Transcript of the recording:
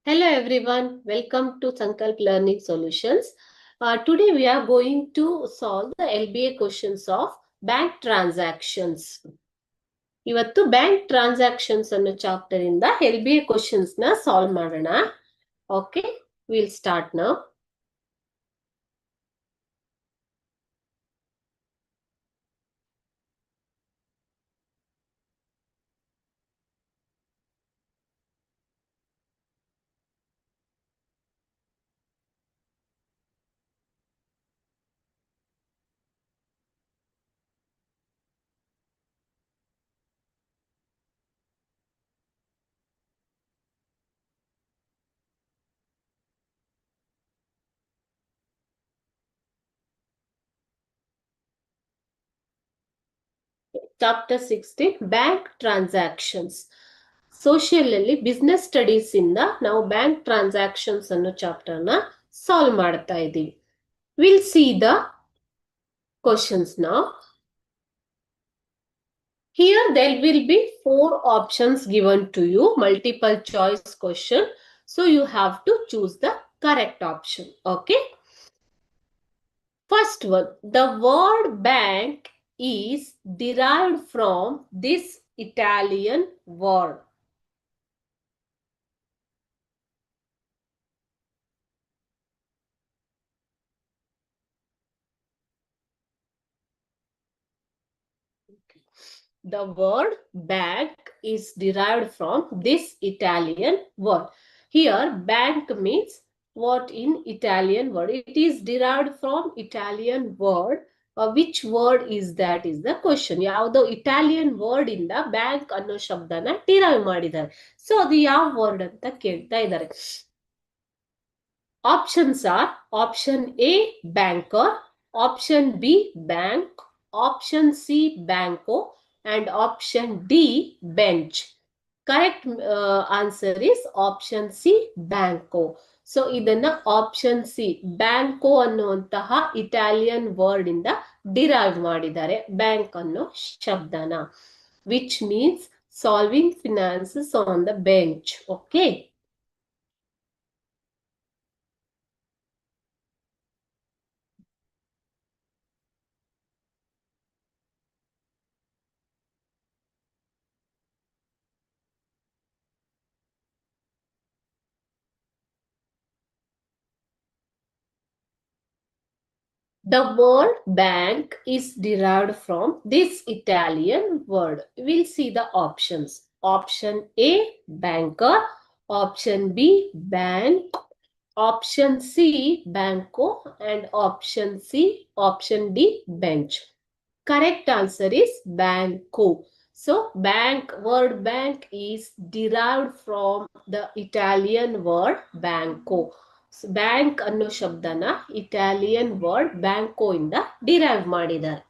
Hello everyone, welcome to Sankalp Learning Solutions. Today we are going to solve the LBA questions of bank transactions. ಇವತ್ತು bank transactions ಅನ್ನೋ chapter ಇಂದ LBA questions ನ solve ಮಾಡೋಣ. Okay, will start now. Chapter 16 bank transactions. Social ಅಲ್ಲಿ business studies ಇಂದ ನಾವು bank transactions ಅನ್ನೋ chapter ನ ಸಾಲ್ವ್ ಮಾಡ್ತಾ ಇದ್ದೀವಿ. Will see the questions now. Here there will be 4 options given to you, multiple choice question. So you have to choose the correct option. Okay. First one, the word bank is derived from this Italian word. The word bank is derived from this Italian word. Here bank means what in Italian word? It is derived from Italian word. Which word is that is the question. ಯಾವ್ದೋ Italian word ಇಂದ bank ಅನ್ನೋ ಶಬ್ದನ derive ಮಾಡಿದ್ದಾರೆ. So ಅದು ಯಾವ word ಅಂತ ಕೇಳ್ತಾ ಇದ್ದಾರೆ. Options are option A banker, option B bank, option C banco, and option D bench. Correct answer is option C banco. So ಇದನ್ನ ಆಪ್ಷನ್ ಸಿ ಬ್ಯಾಂಕೋ ಅನ್ನುವಂತಹ ಇಟಾಲಿಯನ್ ವರ್ಡ್ ಇಂದ ಡಿರೈವ್ ಮಾಡಿದ್ದಾರೆ ಬ್ಯಾಂಕ್ ಅನ್ನೋ ಶಬ್ದನ, which means solving finances on the bench. Okay, the word bank is derived from this Italian word. We'll see the options. Option A banker, option B bank, option C banco, and option D bench. Correct answer is banco. So word bank is derived from the Italian word banco. Bank ಅನ್ನೋ ಶಬ್ದನ Italian word ಬ್ಯಾಂಕೋ ಇಂದ derive ಮಾಡಿದ್ದಾರೆ.